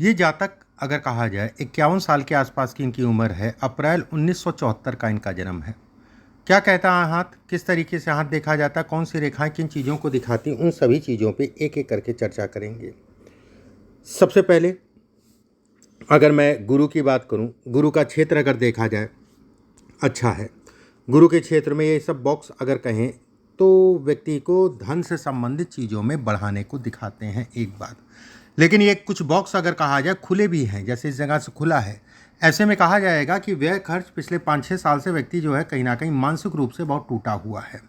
ये जातक अगर कहा जाए 51 साल के आसपास की इनकी उम्र है। अप्रैल 1974 का इनका जन्म है। क्या कहता है हाथ, किस तरीके से हाथ देखा जाता है, कौन सी रेखाएं किन चीज़ों को दिखाती हैं, उन सभी चीज़ों पे एक एक करके चर्चा करेंगे। सबसे पहले अगर मैं गुरु की बात करूं, गुरु का क्षेत्र अगर देखा जाए अच्छा है। गुरु के क्षेत्र में ये सब बॉक्स अगर कहें तो व्यक्ति को धन से संबंधित चीज़ों में बढ़ाने को दिखाते हैं एक बात। लेकिन ये कुछ बॉक्स अगर कहा जाए खुले भी हैं, जैसे इस जगह से खुला है, ऐसे में कहा जाएगा कि व्यय खर्च पिछले 5-6 साल से व्यक्ति जो है कहीं ना कहीं मानसिक रूप से बहुत टूटा हुआ है।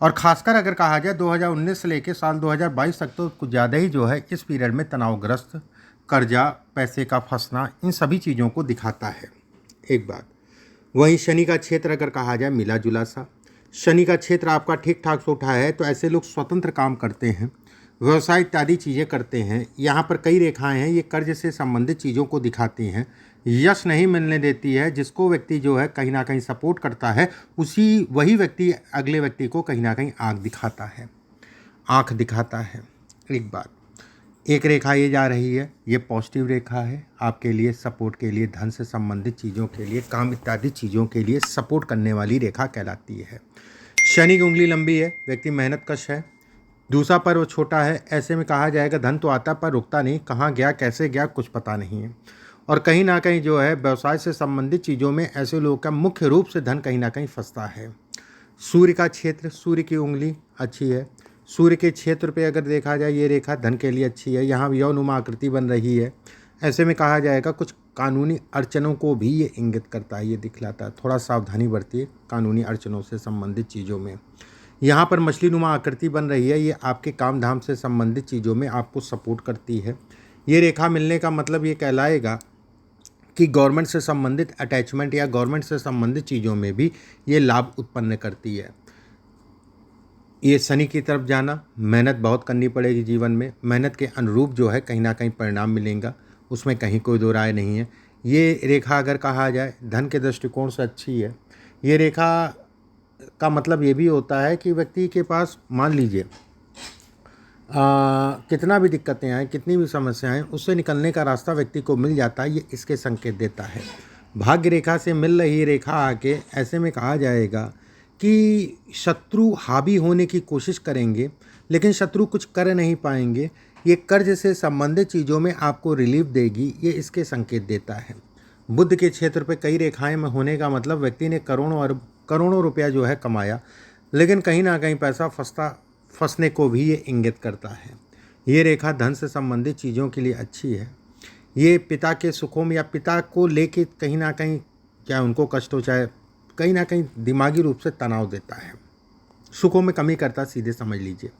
और खासकर अगर कहा जाए 2019 से लेकर साल 2022 तक तो कुछ ज़्यादा ही जो है इस पीरियड में तनावग्रस्त, कर्जा, पैसे का फंसना, इन सभी चीज़ों को दिखाता है एक बात। वहीं शनि का क्षेत्र अगर कहा जाए मिला जुला सा, शनि का क्षेत्र आपका ठीक ठाक से उठा है तो ऐसे लोग स्वतंत्र काम करते हैं, व्यवसाय इत्यादि चीज़ें करते हैं। यहाँ पर कई रेखाएं हैं, ये कर्ज से संबंधित चीज़ों को दिखाती हैं। यश नहीं मिलने देती है, जिसको व्यक्ति जो है कहीं ना कहीं सपोर्ट करता है वही व्यक्ति अगले व्यक्ति को कहीं ना कहीं आँख दिखाता है एक बात। एक रेखा ये जा रही है, ये पॉजिटिव रेखा है, आपके लिए सपोर्ट के लिए, धन से संबंधित चीज़ों के लिए, काम इत्यादि चीज़ों के लिए सपोर्ट करने वाली रेखा कहलाती है। शनि की उंगली लंबी है, व्यक्ति मेहनत कश है। दूसरा पर्व छोटा है, ऐसे में कहा जाएगा धन तो आता पर रुकता नहीं, कहाँ गया कैसे गया कुछ पता नहीं है। और कहीं ना कहीं जो है व्यवसाय से संबंधित चीज़ों में ऐसे लोगों का मुख्य रूप से धन कहीं ना कहीं फंसता है। सूर्य का क्षेत्र, सूर्य की उंगली अच्छी है। सूर्य के क्षेत्र पे अगर देखा जाए ये रेखा धन के लिए अच्छी है, यहाँ यौनुमा आकृति बन रही है। ऐसे में कहा जाएगा कुछ कानूनी अड़चनों को भी ये इंगित करता है, ये दिखलाता है। थोड़ा सावधानी बरतिए कानूनी अड़चनों से संबंधित चीज़ों में। यहाँ पर मछली नुमा आकृति बन रही है, ये आपके काम धाम से संबंधित चीज़ों में आपको सपोर्ट करती है। ये रेखा मिलने का मतलब ये कहलाएगा कि गवर्नमेंट से संबंधित अटैचमेंट या गवर्नमेंट से संबंधित चीज़ों में भी ये लाभ उत्पन्न करती है। ये शनि की तरफ जाना, मेहनत बहुत करनी पड़ेगी जीवन में, मेहनत के अनुरूप जो है कहीं ना कहीं परिणाम मिलेगा, उसमें कहीं कोई दो राय नहीं है। ये रेखा अगर कहा जाए धन के दृष्टिकोण से अच्छी है। ये रेखा का मतलब ये भी होता है कि व्यक्ति के पास मान लीजिए कितना भी दिक्कतें आएँ, कितनी भी समस्याएं, उससे निकलने का रास्ता व्यक्ति को मिल जाता है, ये इसके संकेत देता है। भाग्य रेखा से मिल रही रेखा आके ऐसे में कहा जाएगा कि शत्रु हावी होने की कोशिश करेंगे लेकिन शत्रु कुछ कर नहीं पाएंगे। ये कर्ज से संबंधित चीज़ों में आपको रिलीफ देगी, ये इसके संकेत देता है। बुध के क्षेत्र पे कई रेखाएं में होने का मतलब व्यक्ति ने करोड़ों रुपया जो है कमाया, लेकिन कहीं ना कहीं पैसा फंसने को भी ये इंगित करता है। ये रेखा धन से संबंधित चीज़ों के लिए अच्छी है। ये पिता के सुखों में या पिता को लेके कहीं ना कहीं, चाहे उनको कष्ट हो चाहे कहीं ना कहीं दिमागी रूप से तनाव देता है, सुखों में कमी करता, सीधे समझ लीजिए।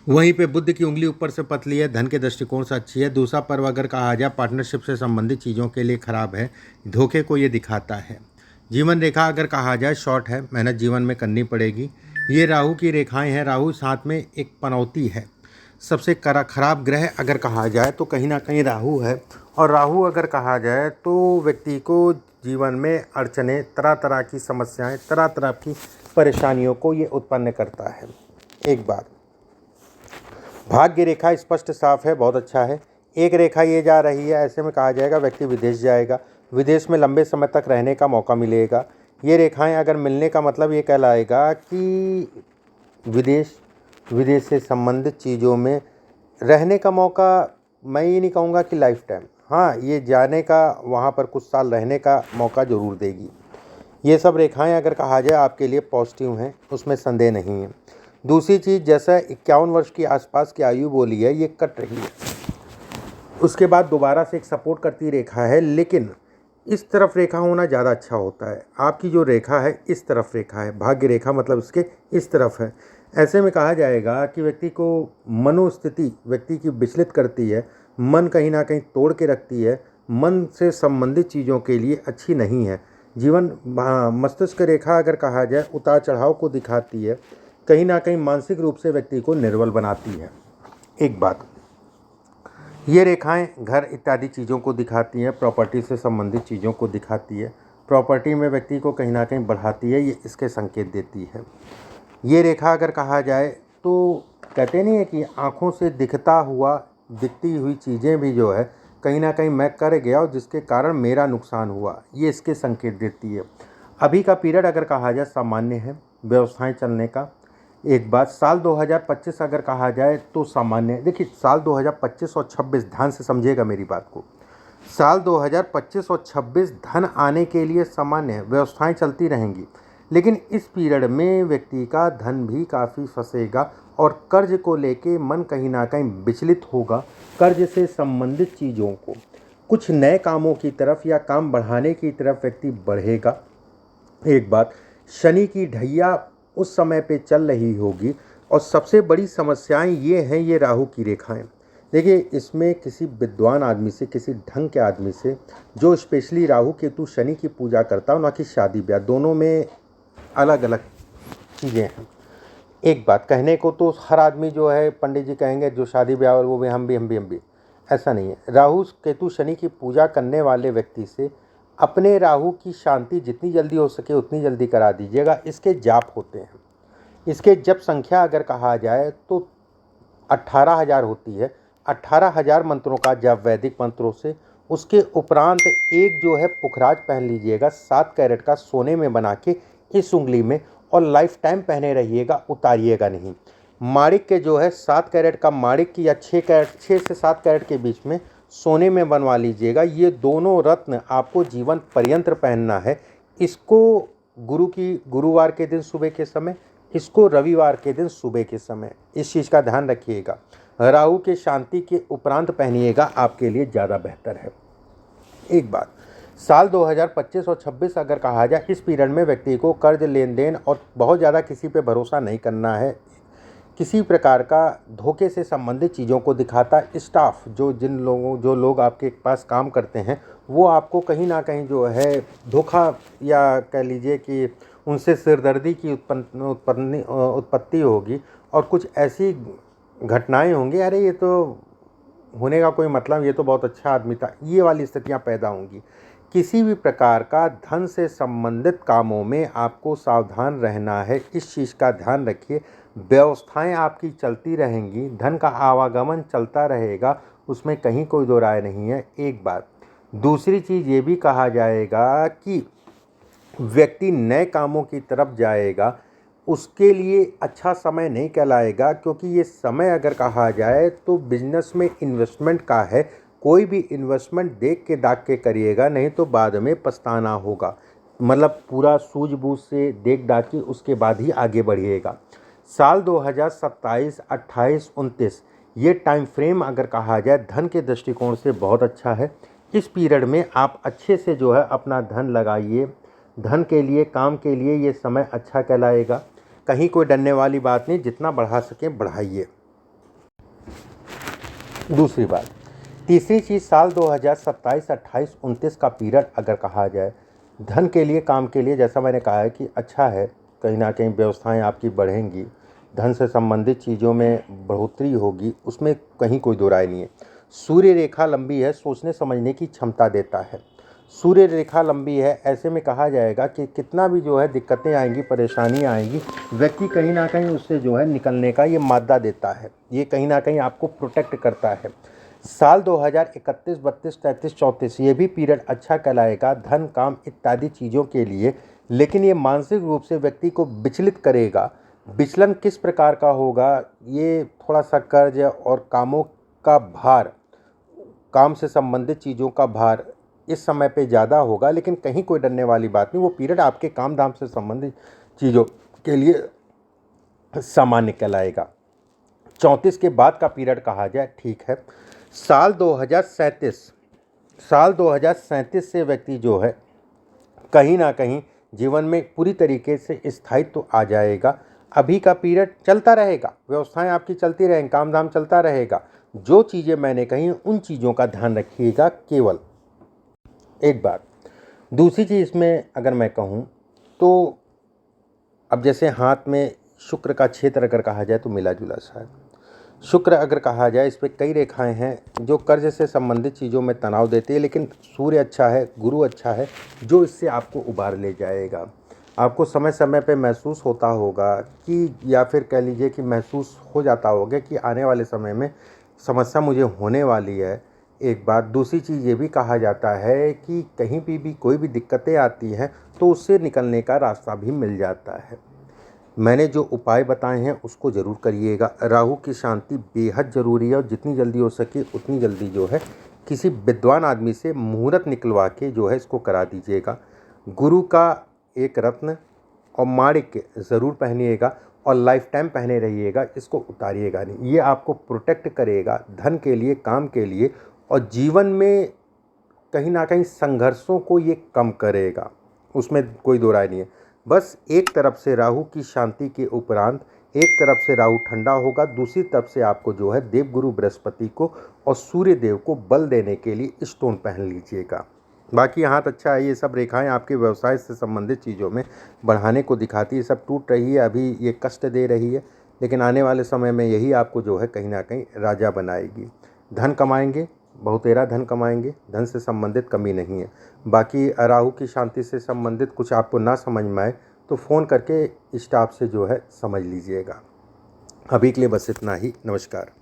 वहीं पे बुद्ध की उंगली ऊपर से पतली है, धन के दृष्टिकोण से अच्छी है। दूसरा पर्व अगर कहा जाए पार्टनरशिप से संबंधित चीज़ों के लिए खराब है, धोखे को ये दिखाता है। जीवन रेखा अगर कहा जाए शॉर्ट है, मेहनत जीवन में करनी पड़ेगी। ये राहु की रेखाएं हैं, राहु साथ में एक पनौती है। सबसे खराब ग्रह अगर कहा जाए तो कहीं ना कहीं राहु है। और राहु अगर कहा जाए तो व्यक्ति को जीवन में अड़चने, तरह तरह की समस्याएं, तरह तरह की परेशानियों को ये उत्पन्न करता है एक बात। भाग्य रेखा स्पष्ट साफ है, बहुत अच्छा है। एक रेखा ये जा रही है, ऐसे में कहा जाएगा व्यक्ति विदेश जाएगा, विदेश में लंबे समय तक रहने का मौका मिलेगा। ये रेखाएं अगर मिलने का मतलब ये कहलाएगा कि विदेश से संबंधित चीज़ों में रहने का मौका, मैं ये नहीं कहूँगा कि लाइफ टाइम, हाँ ये जाने का, वहाँ पर कुछ साल रहने का मौका ज़रूर देगी। ये सब रेखाएं अगर कहा जाए आपके लिए पॉजिटिव हैं, उसमें संदेह नहीं है। दूसरी चीज़, जैसा 51 वर्ष की आसपास की आयु बोली है, ये कट रही है, उसके बाद दोबारा से एक सपोर्ट करती रेखा है, लेकिन इस तरफ रेखा होना ज़्यादा अच्छा होता है। आपकी जो रेखा है इस तरफ रेखा है, भाग्य रेखा मतलब इसके इस तरफ है। ऐसे में कहा जाएगा कि व्यक्ति को मनोस्थिति व्यक्ति की विचलित करती है, मन कहीं ना कहीं तोड़ के रखती है, मन से संबंधित चीज़ों के लिए अच्छी नहीं है। जीवन मस्तिष्क रेखा अगर कहा जाए उतार चढ़ाव को दिखाती है, कहीं ना कहीं मानसिक रूप से व्यक्ति को निर्बल बनाती है एक बात। ये रेखाएं घर इत्यादि चीज़ों को दिखाती हैं, प्रॉपर्टी से संबंधित चीज़ों को दिखाती है, प्रॉपर्टी में व्यक्ति को कहीं ना कहीं बढ़ाती है, ये इसके संकेत देती है। ये रेखा अगर कहा जाए तो कहते नहीं है कि आँखों से दिखता हुआ दिखती हुई चीज़ें भी जो है कहीं ना कहीं मैं कर गया और जिसके कारण मेरा नुकसान हुआ, ये इसके संकेत देती है। अभी का पीरियड अगर कहा जाए सामान्य है व्यवस्थाएं चलने का। एक बात, साल 2025 अगर कहा जाए तो सामान्य है। देखिए साल 2025 और 26 ध्यान से समझिएगा मेरी बात को। साल 2025 और 26 धन आने के लिए सामान्य है, व्यवस्थाएं चलती रहेंगी, लेकिन इस पीरियड में व्यक्ति का धन भी काफ़ी फंसेगा और कर्ज को लेके मन कहीं ना कहीं विचलित होगा। कर्ज से संबंधित चीज़ों को कुछ नए कामों की तरफ या काम बढ़ाने की तरफ व्यक्ति बढ़ेगा। एक बात, शनि की ढैया उस समय पे चल रही होगी और सबसे बड़ी समस्याएं ये हैं, ये राहु की रेखाएं। देखिए इसमें किसी विद्वान आदमी से, किसी ढंग के आदमी से जो स्पेशली राहु केतु शनि की पूजा करता हो, ना कि शादी ब्याह, दोनों में अलग अलग चीज़ें हैं। एक बात कहने को तो हर आदमी जो है पंडित जी कहेंगे जो शादी ब्याह और वो भी हम भी, ऐसा नहीं है। राहु केतु शनि की पूजा करने वाले व्यक्ति से अपने राहु की शांति जितनी जल्दी हो सके उतनी जल्दी करा दीजिएगा। इसके जाप होते हैं, इसके जप संख्या अगर कहा जाए तो 18,000 होती है। 18,000 मंत्रों का जप वैदिक मंत्रों से। उसके उपरांत एक जो है पुखराज पहन लीजिएगा 7 कैरेट का सोने में बना के इस उंगली में, और लाइफ टाइम पहने रहिएगा, उतारिएगा नहीं। माणिक के जो है 7 कैरेट का माणिक की या 6 कैरेट, 6 से 7 कैरेट के बीच में सोने में बनवा लीजिएगा। ये दोनों रत्न आपको जीवन पर्यंत पहनना है। इसको गुरुवार के दिन सुबह के समय, इसको रविवार के दिन सुबह के समय, इस चीज़ का ध्यान रखिएगा। राहु के शांति के उपरांत पहनिएगा, आपके लिए ज़्यादा बेहतर है। एक बात, साल 2025 और 26 अगर कहा जाए, इस पीरियड में व्यक्ति को कर्ज लेन देन और बहुत ज़्यादा किसी पे भरोसा नहीं करना है। किसी प्रकार का धोखे से संबंधित चीज़ों को दिखाता स्टाफ, जो लोग आपके पास काम करते हैं, वो आपको कहीं ना कहीं जो है धोखा, या कह लीजिए कि उनसे सिरदर्दी की उत्पत्ति होगी और कुछ ऐसी घटनाएं होंगी, अरे ये तो होने का कोई मतलब, ये तो बहुत अच्छा आदमी था, ये वाली स्थितियां पैदा होंगी। किसी भी प्रकार का धन से संबंधित कामों में आपको सावधान रहना है, इस चीज़ का ध्यान रखिए। व्यवस्थाएं आपकी चलती रहेंगी, धन का आवागमन चलता रहेगा, उसमें कहीं कोई दो राय नहीं है। एक बात, दूसरी चीज़ ये भी कहा जाएगा कि व्यक्ति नए कामों की तरफ जाएगा, उसके लिए अच्छा समय नहीं कहलाएगा, क्योंकि ये समय अगर कहा जाए तो बिजनेस में इन्वेस्टमेंट का है। कोई भी इन्वेस्टमेंट देख के दाग के करिएगा, नहीं तो बाद में पछताना होगा। मतलब पूरा सूझबूझ से देख दाग के उसके बाद ही आगे बढ़िएगा। साल 2027, 28, 29 ये टाइम फ्रेम अगर कहा जाए धन के दृष्टिकोण से बहुत अच्छा है। इस पीरियड में आप अच्छे से जो है अपना धन लगाइए, धन के लिए, काम के लिए ये समय अच्छा कहलाएगा। कहीं कोई डरने वाली बात नहीं, जितना बढ़ा सकें बढ़ाइए। दूसरी बात, तीसरी चीज़, साल 2027, 28, 29 का पीरियड अगर कहा जाए धन के लिए, काम के लिए, जैसा मैंने कहा है कि अच्छा है। कहीं ना कहीं व्यवस्थाएं आपकी बढ़ेंगी, धन से संबंधित चीज़ों में बढ़ोतरी होगी, उसमें कहीं कोई दो राय नहीं है। सूर्य रेखा लंबी है, सोचने समझने की क्षमता देता है। सूर्य रेखा लंबी है, ऐसे में कहा जाएगा कि कितना भी जो है दिक्कतें आएंगी, परेशानियां आएंगी, व्यक्ति कहीं ना कहीं उससे जो है निकलने का ये मादा देता है, ये कहीं ना कहीं आपको प्रोटेक्ट करता है। साल 2031, 32, 33, 34 ये भी पीरियड अच्छा कहलाएगा धन, काम इत्यादि चीज़ों के लिए, लेकिन ये मानसिक रूप से व्यक्ति को विचलित करेगा। विचलन किस प्रकार का होगा, ये थोड़ा सा कर्ज और कामों का भार, काम से संबंधित चीज़ों का भार इस समय पे ज़्यादा होगा, लेकिन कहीं कोई डरने वाली बात नहीं। वो पीरियड आपके काम धाम से संबंधित चीज़ों के लिए सामान्य कहलाएगा। 34 के बाद का पीरियड कहा जाए ठीक है। साल 2037 से व्यक्ति जो है कहीं ना कहीं जीवन में पूरी तरीके से स्थायित्व आ जाएगा। अभी का पीरियड चलता रहेगा, व्यवस्थाएं आपकी चलती रहेंगी, काम धाम चलता रहेगा। जो चीज़ें मैंने कही उन चीज़ों का ध्यान रखिएगा केवल। एक बात, दूसरी चीज़ इसमें अगर मैं कहूँ तो अब जैसे हाथ में शुक्र का क्षेत्र अगर कहा जाए तो मिला जुला सा है। शुक्र अगर कहा जाए, इस पर कई रेखाएं हैं जो कर्ज से संबंधित चीज़ों में तनाव देती है, लेकिन सूर्य अच्छा है, गुरु अच्छा है, जो इससे आपको उबार ले जाएगा। आपको समय समय पे महसूस होता होगा कि, या फिर कह लीजिए कि महसूस हो जाता होगा कि आने वाले समय में समस्या मुझे होने वाली है। एक बात, दूसरी चीज़ ये भी कहा जाता है कि कहीं भी कोई भी दिक्कतें आती हैं तो उससे निकलने का रास्ता भी मिल जाता है। मैंने जो उपाय बताए हैं उसको ज़रूर करिएगा। राहु की शांति बेहद ज़रूरी है और जितनी जल्दी हो सके उतनी जल्दी जो है किसी विद्वान आदमी से मुहूर्त निकलवा के जो है इसको करा दीजिएगा। गुरु का एक रत्न और माणिक्य ज़रूर पहनिएगा और लाइफ टाइम पहने रहिएगा, इसको उतारिएगा नहीं। ये आपको प्रोटेक्ट करेगा धन के लिए, काम के लिए, और जीवन में कहीं ना कहीं संघर्षों को ये कम करेगा, उसमें कोई दो राय नहीं है। बस एक तरफ से राहु की शांति के उपरांत एक तरफ से राहु ठंडा होगा, दूसरी तरफ से आपको जो है देवगुरु बृहस्पति को और सूर्य देव को बल देने के लिए स्टोन पहन लीजिएगा। बाकी हाथ अच्छा है, ये सब रेखाएं आपके व्यवसाय से संबंधित चीज़ों में बढ़ाने को दिखाती है। सब टूट रही है, अभी ये कष्ट दे रही है, लेकिन आने वाले समय में यही आपको जो है कहीं ना कहीं राजा बनाएगी। धन कमाएंगे, बहुतेरा धन कमाएंगे, धन से संबंधित कमी नहीं है। बाकी राहु की शांति से संबंधित कुछ आपको ना समझ में आए तो फ़ोन करके स्टाफ से जो है समझ लीजिएगा। अभी के लिए बस इतना ही। नमस्कार।